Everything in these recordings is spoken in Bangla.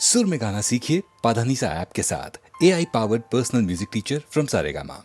सुर में गाना सीखिए पाधानीसा ऐप के साथ। AI powered personal music teacher from Saregama.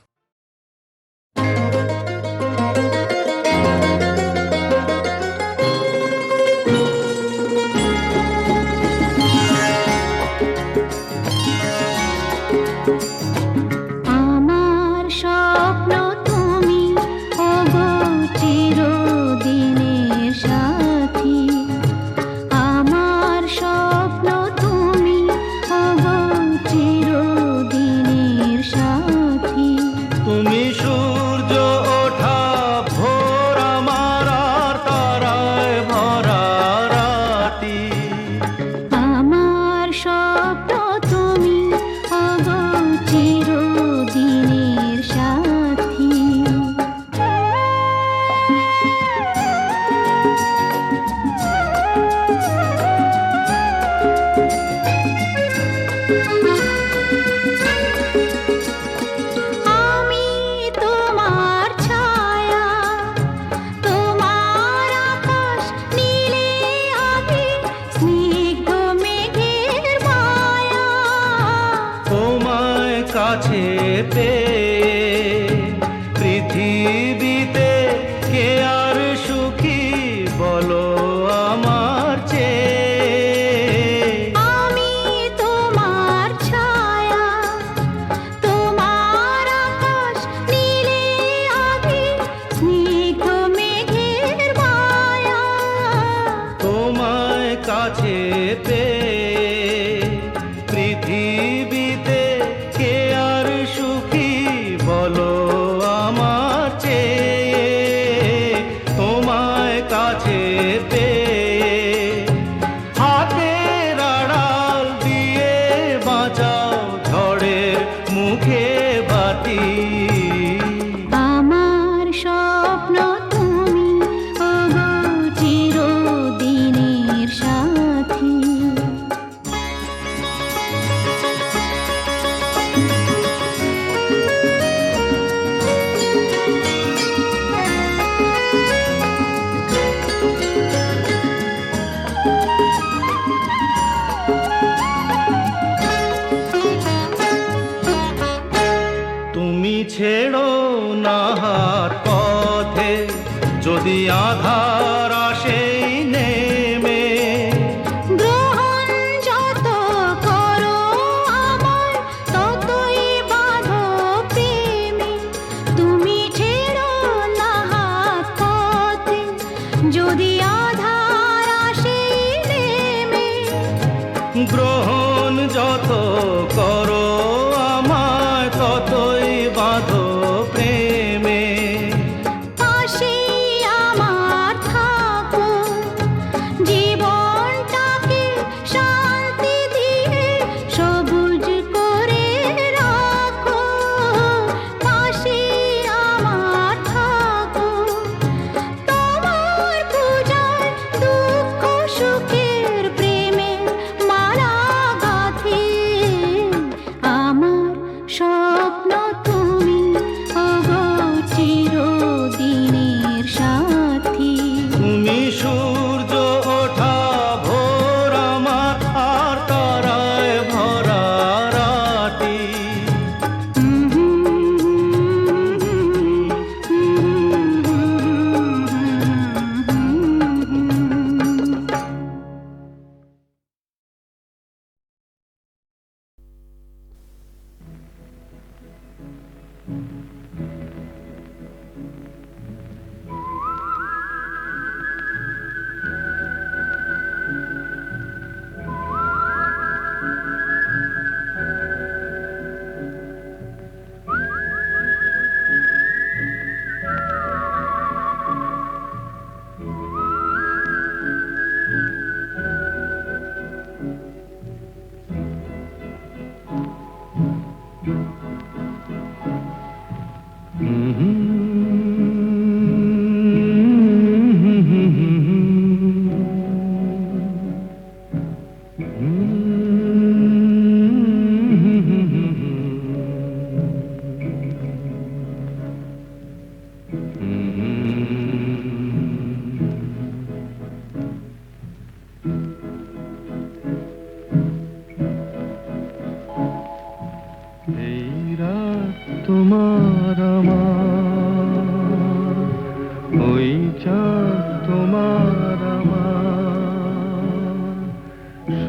কাছে পেয়ে পৃথিবীতে কে আর সুখী বলো আমার চেয়ে। আমি তোমার ছায়া, তোমার আকাশ নীলে আভি, স্নিগ্ধ মেঘের মায়া। তোমায় কাছে পেয়ে পৃথিবীতে কে আর সুখী বলো আমার চেয়ে। তোমায় কাছে পেয়ে হাতের আড়াল দিয়ে বাঁচাও ঝড়ের মুখে বাতি। আমার স্বপ্ন তুমি, ওগো চিরদিনের সাথী। তুমি ছেড়ো না হাত পথে যদি আধার আসে নেমে। গ্রহণ যত করো আমায়, ততই বাঁধো প্রেমে। তুমি ছেড়ো না হাত পথে যদি আধার আসে নেমে। গ্রহণ যত করো আমায় ততই বাঁধো প্রেমে। পাশে আমার থাকো, জীবনটাকে শান্তি দিয়ে সবুজ করে রাখো। পাশে আমার থাকো, তোমার পূজায় দুঃখ সুখের প্রেমে মালা গাঁথি।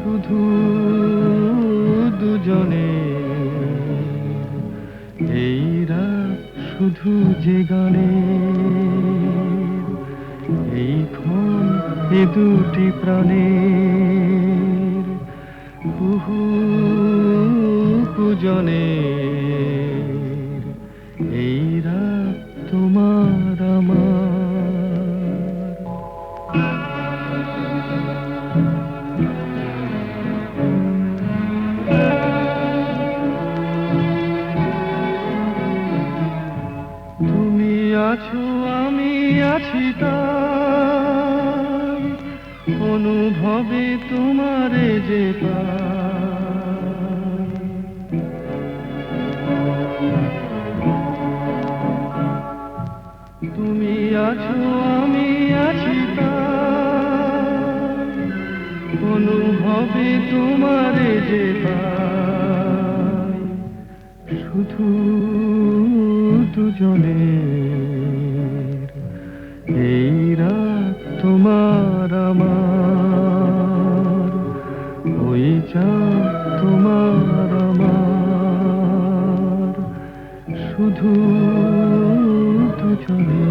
শুধু দুজনে, এই রাত শুধু যে গানে, এই ক্ষণ এ দুটি প্রাণের কুহু কুজনের, এই রাত তোমার আমার। তুমি আছো আমি আছি তাই, অনুভবে তোমারে যে পাই। তুমি আছো আমি আছি তাই, অনুভবে তোমারে যে পাই। শুধু দুজনের, এই রাত তোমার আমার, ওই চাঁদ তোমার আমার, শুধু দুজনের।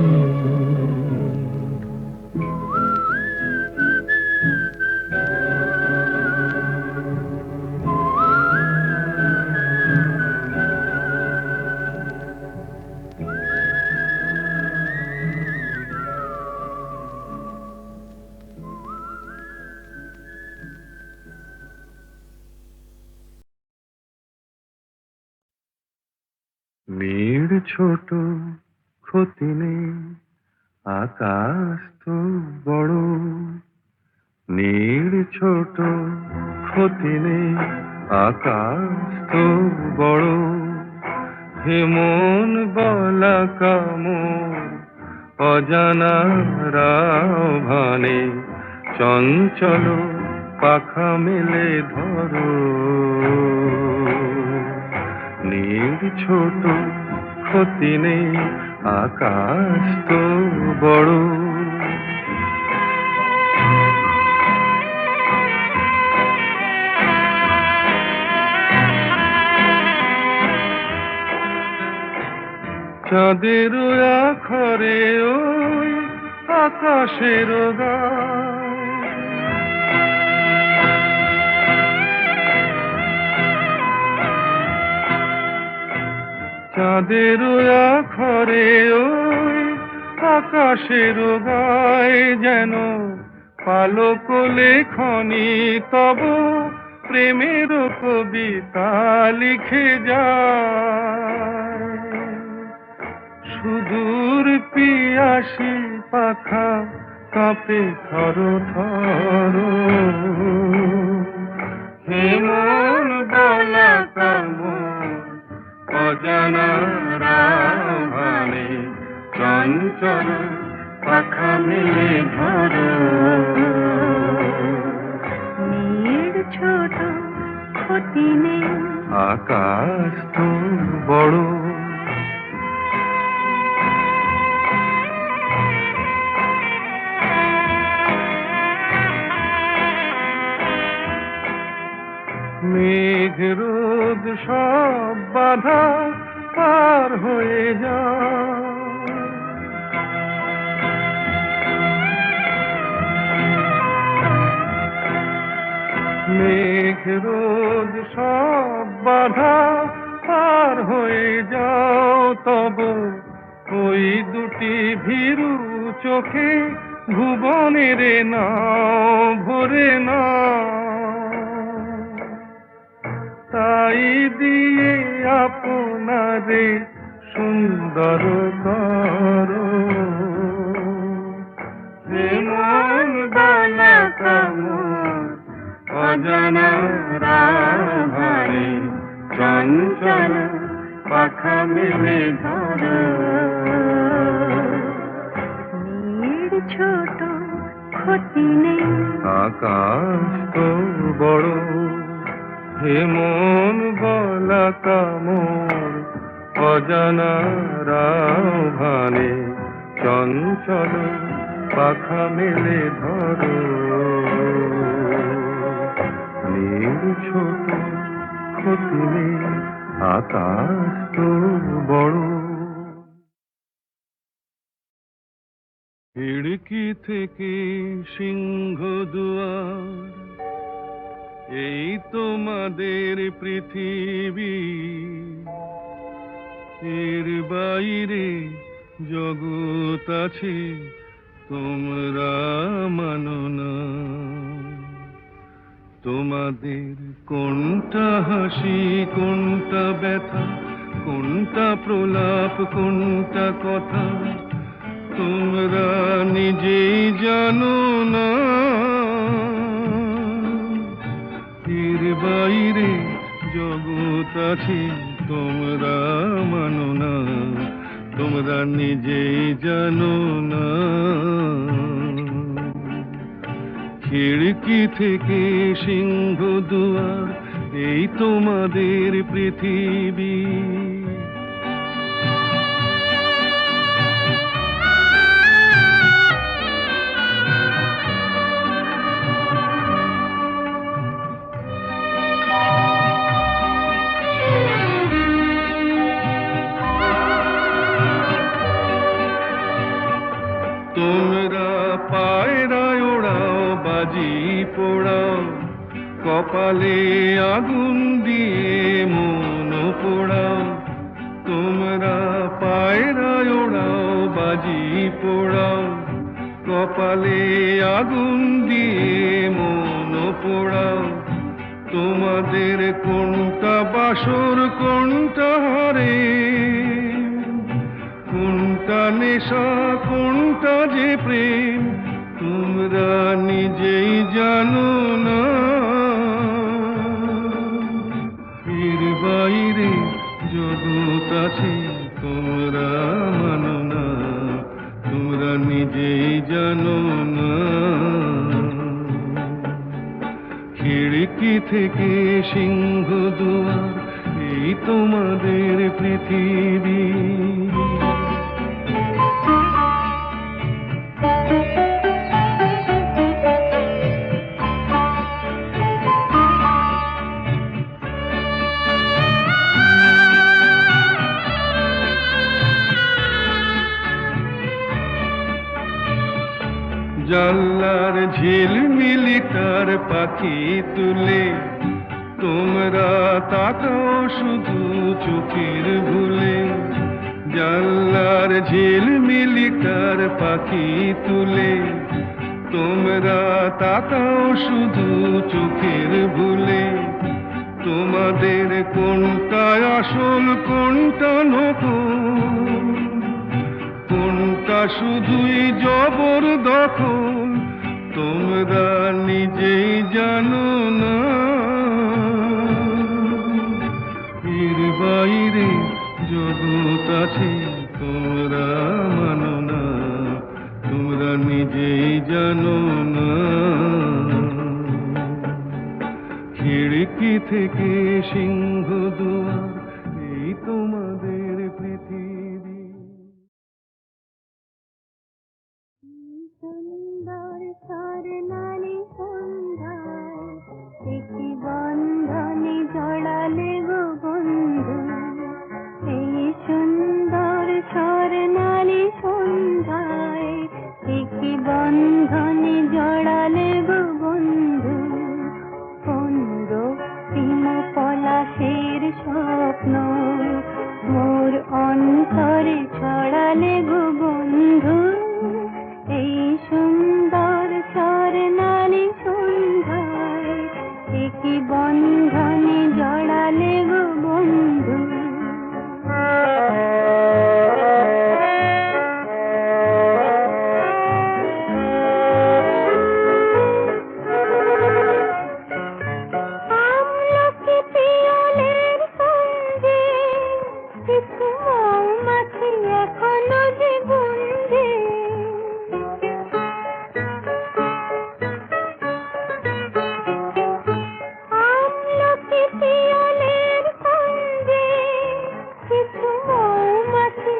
মেঘ ছোট ক্ষতি নেই, আকাশ তো বড়। নীড় ছোট ক্ষতি নেই, আকাশ তো বড়। হে মন বলা কামর, অজানা রাভানে, চঞ্চল পাখা মেলে ধরো। নীড় ছোট ক্ষতি নেই, আকাশ তো বড়। চাঁদের আখরে ওই আকাশের গায়, চাঁদের আখরে ওই আকাশের গায়, যেন পালক লেখনি তব প্রেমের কবিতা লিখে যায়। সুদূর পিয়াসী পাখা কাঁপে থর থর, হে মন বলা কামর, অজানা রাভানে, চঞ্চল পাখা মেলে ধরো। নীড় ছোট ক্ষতি নেই, আকাশ তো বড়। মেঘ রোদ সব বাধা পার হয়ে যায়, মেঘ রোদ সব বাধা পার হয়ে যাও। তব ওই দুটি ভীরু চোখে ভুবনের নাও ভরে নাও, তাই দিয়ে আপনারে সুন্দর করো। হে মন বলা কামর, অজানা রাভানে, চঞ্চল পাখা মেলে ধরো। নীড় ছোট ক্ষতি নেই, আকাশ তো বড়। হে মন বলা কামর, অজানা রাভানে, চঞ্চল পাখা মেলে ধরো। ছোট ক্ষতি নেই, আকাশ তো বড়। খিড়কি থেকে সিংহ দুয়ার, এই তোমাদের পৃথিবী, এর বাইরে জগৎ আছে তোমরা মানো না। তোমাদের কোনটা হাসি, কোনটা ব্যথা, কোনটা প্রলাপ, কোনটা কথা, তোমরা নিজেই জানো না। এর বাইরে জগৎ আছে তোমরা মানো না, তোমরা নিজেই জানো না। খিড়কি থেকে সিংহ দুয়ার, এই তোমাদের পৃথিবী। তোমরা পায়রায় ওড়াও, বাজি পোড়াও, কপালে আগুন দিয়ে মন পোড়াও। তোমরা পায়রায় ওড়াও, বাজি পোড়াও, কপালে আগুন দিয়ে মন পোড়াও। তোমাদের কোনটা বাসর, কোনটা হারে, কোনটা নেশা, কোনটা যে প্রেম, তোমরা নিজেই জানো না। এর বাইরে জগৎ আছে তোমরা মানো না, তোমরা নিজেই জানো না। খিড়কি থেকে সিংহ দুয়ার, এই তোমাদের পৃথিবী। জানলার ঝিলমিলি তার পাখি তুলে, তোমরা তাকাও শুধু চোখের ভুলে। জানলার ঝিলমিলি তার পাখি তুলে, তোমরা তাকাও শুধু চোখের ভুলে। তোমাদের কোনটা আসল, কোনটা নকল, কোনটা শুধুই জবরদখল, তোমরা নিজেই জানো না। এর বাইরে জগৎ আছে তোমরা মানো না, তোমরা নিজেই জানো না। খিড়কি থেকে সিংহ দুয়ার, এই তোমাদের পৃথিবী। সুন্দর স্বর্ণালী সন্ধ্যায় একটি বন্ধনে জড়ালে গো বন্ধু। এই সুন্দর স্বর্ণালী সন্ধ্যায় একটি বন্ধনে জড়ালে গো বন্ধু। কোন রক্তিম পলাশের স্বপ্ন মোর অন্তরে ছড়ালে গো বন্ধু। এই সুন্দর স্বর্ণালী সন্ধ্যায় একই বন্ধনে জড়ালে গো বন্ধু। আমলকি পিয়লের সঙ্গে কিছু মৌমাছি এখনো যে গুঞ্জে। আমলকি পিয়লের সঙ্গে কিছু মৌমাছি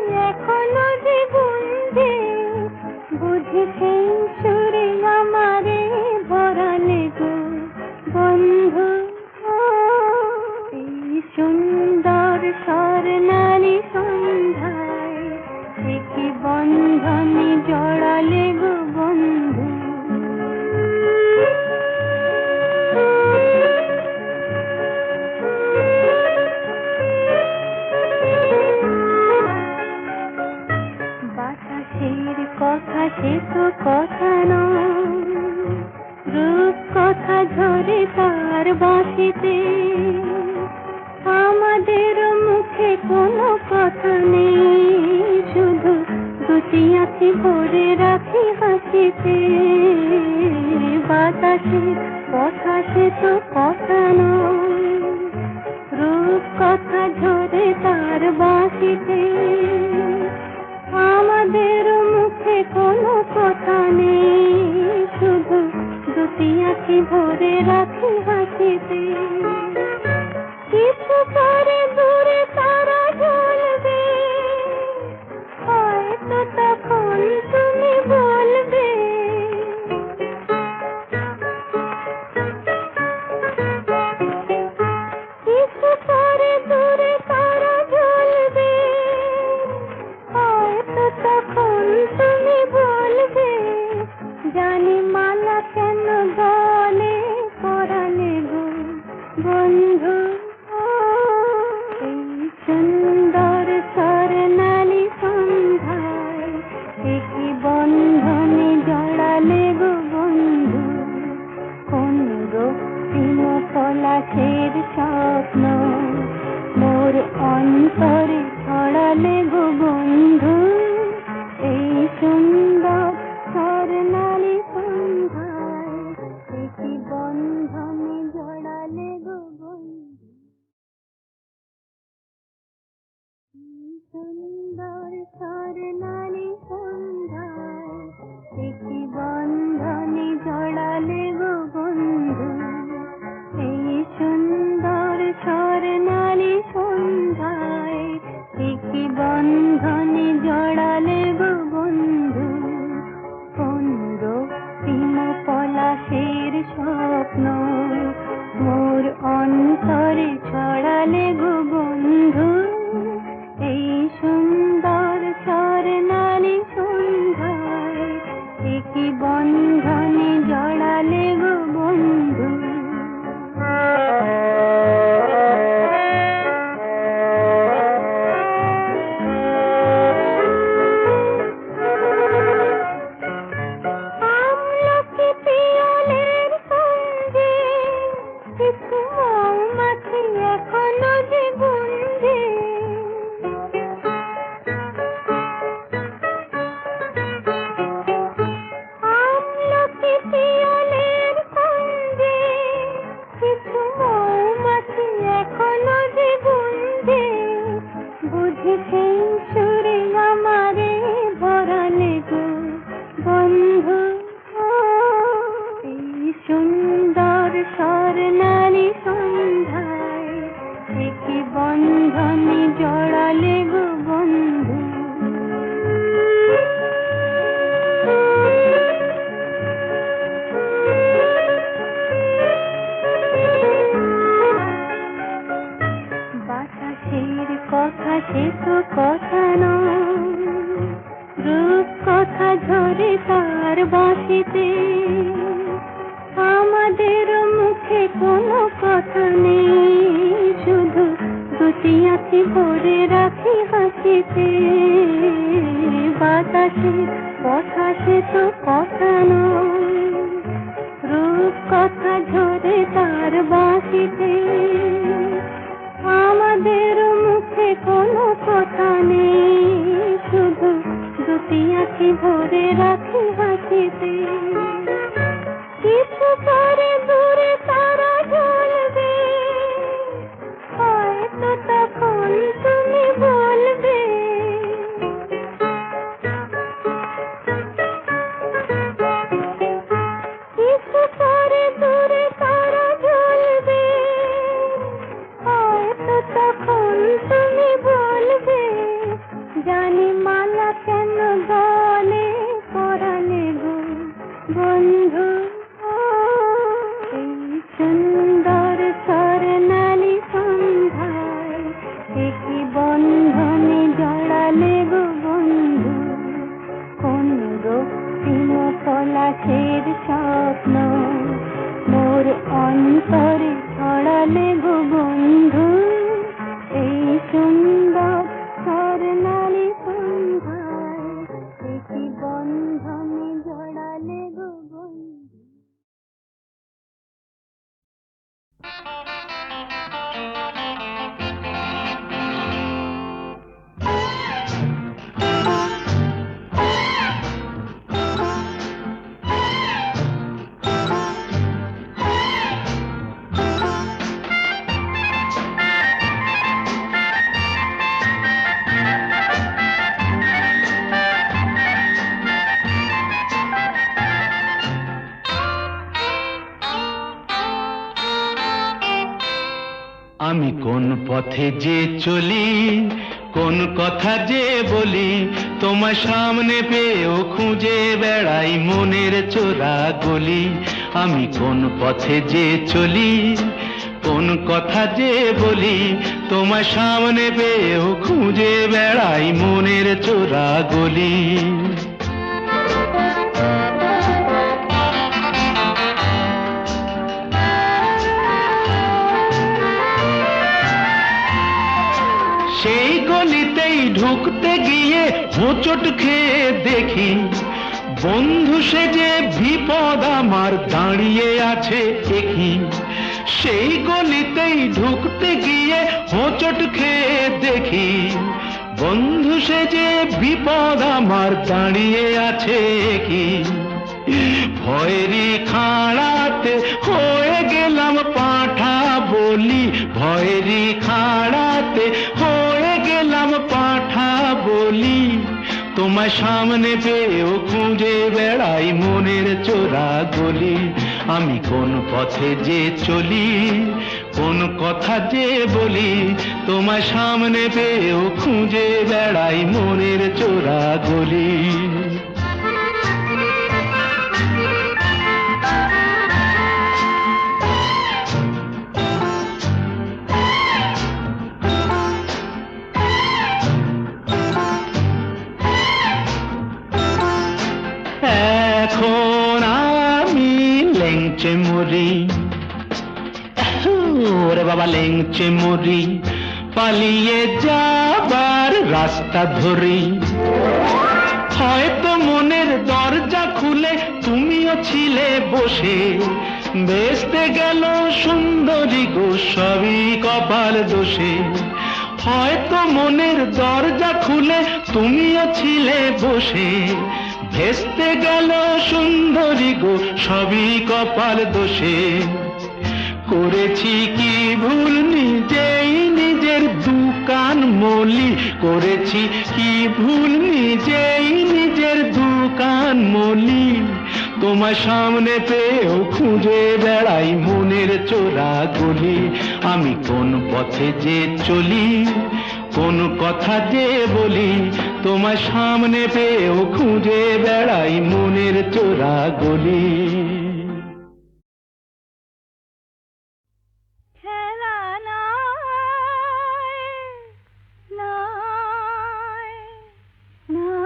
মুখে কোনো কথা নেই, শুধু দুটি আঁখি ভরে রাখি হাসিতে। বাতাসের কথা সে তো কথা নয়, রূপ কথা ঝরে তার বাঁশিতে। আমাদের মুখে কোনো কথা নেই, শুধু দুটি আঁখি ভরে রাখি হাসিতে। কিছু পরে দূরে তারা জ্বলবে, হয়তো তখন তুমি বলবে। কিছু পরে দূরে তারা জ্বলবে, হয়তো তখন তুমি বলবে। জানি মালা কেন গলে পরালে গো বন্ধু, এই সুন্দর স্বর্ণালী সন্ধ্যায় একই বন্ধনে জড়ালে গো বন্ধু। কোন রক্তিম পলাশের স্বপ্ন মোর অন্তরে ছড়ালে গো বন্ধু, এই সুন্দর স্বর্ণালী সন্ধ্যায় একই বন্ধনে জড়ালে গো বন্ধু। সুন্দর স্বর্ণালী সন্ধ্যায় একই বন্ধনে জড়ালে গো বন্ধু, এই সুন্দর স্বর্ণালী সন্ধ্যায় একই বন্ধনে জড়ালে গো বন্ধু। কোন রক্তিম পলাশের স্বপ্ন মোর অন্তরে ছড়ালে গো বন্ধু, এই সুন্দর স্বর্ণালী সন্ধ্যায় একই বন্ধনে জড়ালে গো বন্ধু। আমলকি পিয়লের সঙ্গে কিছু মৌমাছি এখনো যে গুঞ্জে। আমলকি পিয়লের সঙ্গে কিছু মৌমাছি এখনো যে গুঞ্জে। বুঝি সেই সুরে আমারে ভরালে গো বন্ধু, এই সুন্দর স্বর্ণালী সন্ধ্যায় একই বন্ধনে জড়ালে গো বন্ধু। বাতাসের কথা সে তো কথা নয়, রূপ কথা ঝরে তার বাঁশিতে। আমাদের মুখে কোনো কথা নেই, শুধু দুটি আঁখি ভরে রাখি হাসিতে। বাতাসের কথা সে তো কথা নয়, রূপ কথা ঝরে তার বাঁশিতে। আমাদের মুখে কোনো কথা নেই, শুধু দুটি আঁখি ভরে রাখি হাসিতে। কিছু পরে দূরে তারা জ্বলবে, হয়তো তখন তুমি বলবে। কিছু পরে দূরে তারা জ্বলবে, হয়তো তখন তুমি বলবে। জানি মালা কেন গলে পরালে গো বন্ধু, এই আমি কোন পথে যে চলি, কোন কথা যে বলি, তোমার সামনে পেয়েও খুঁজে বেড়াই মনের চোরা গলি। আমি কোন পথে যে চলি, কোন কথা যে বলি, তোমার সামনে পেয়েও খুঁজে বেড়াই মনের চোরা গলি। সেই গলিতেই ঢুকতে গিয়ে হোঁচট খেয়ে দেখি, বন্ধু সেজে বিপদ আমার দাঁড়িয়ে আছে একই। সেই গলিতেই ঢুকতে গিয়ে হোঁচট খেয়ে দেখি, বন্ধু সেজে বিপদ আমার দাঁড়িয়ে আছে কি। ভয়েরই খাড়াতে হয়ে গেলাম পাঁঠা বলি, ভয়েরই খাড়াতে হয়ে গেলাম পাঁঠা বলি। তোমার সামনে পেয়েও খুঁজে বেড়াই মনের চোরা গলি। আমি কোন পথে যে চলি, কোন কথা যে বলি, তোমার সামনে পেয়েও খুঁজে বেড়াই মনের চোরা গলি। এখন আমি লেংচে মরি, ওরে বাবা লেংচে মরি, পালিয়ে যাবার রাস্তা ধরি। হয়তো মনের দরজা খুলে তুমিও ছিলে বসে, বেসতে গেল সুন্দরী গো সবই কপাল দোষে। হয়তো মনের দরজা খুলে তুমিও ছিলে বসে, ভেস্তে গেল সুন্দরী গো সবই কপাল দোষে। করেছি কি ভুল নিজেই নিজের দোকান মলি, করেছি কি ভুল নিজেই নিজের দোকান মলি। তোমার সামনে পেয়েও খুঁজে বেড়াই মনের চোরা গলি। আমি কোন পথে যে চলি, কোন কথা যে বলি, তোমার সামনে পেয়েও খুঁজে বেড়াই মনের চোরা গলি। খেলা নয়, নয়, নয়।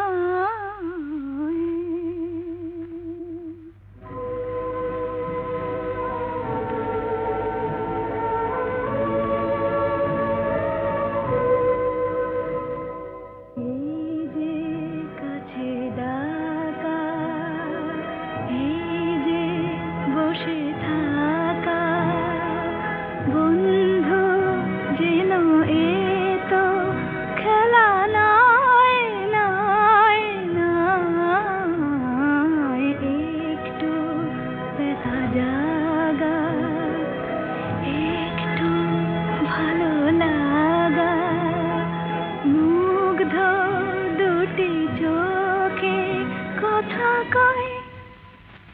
এই যে কাছে ডাকা, এই যে বসে থাকা, বন্ধু যেন এ তো খেলা নয়, নয়, নয়। একটু ব্যথা জাগা, একটু ভালো লাগা, মুগ্ধ দুটি চোখে কথা কয়,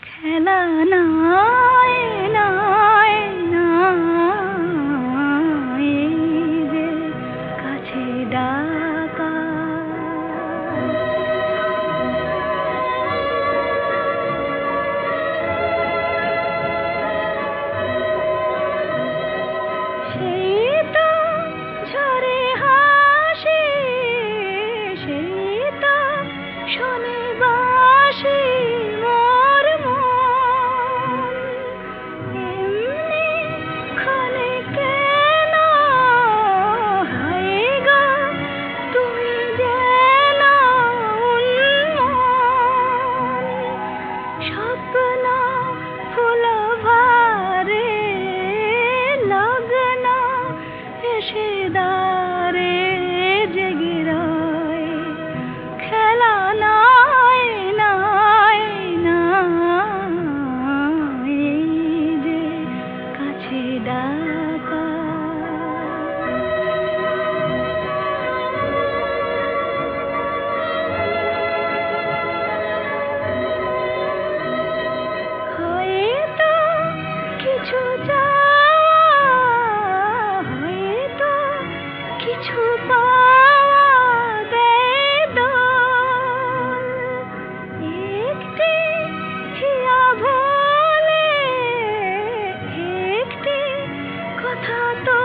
খেলা নয়, নয়, নয়। এই যে কাছে ডাকা। সেই তো ঝরে হাসি, সেই তো শোনে বাঁশি মোর মন। এমনি ক্ষণে কেন হায় গো তুমি যেন উন্মন। স্বপ্ন ফুল ভারে লগ্ন এসে দ্বারে জেগে রয়, খেলা নয়, নয়, নয়। এই যে কাছে ডাকা। হয়তো কিছু চাওয়া, মতো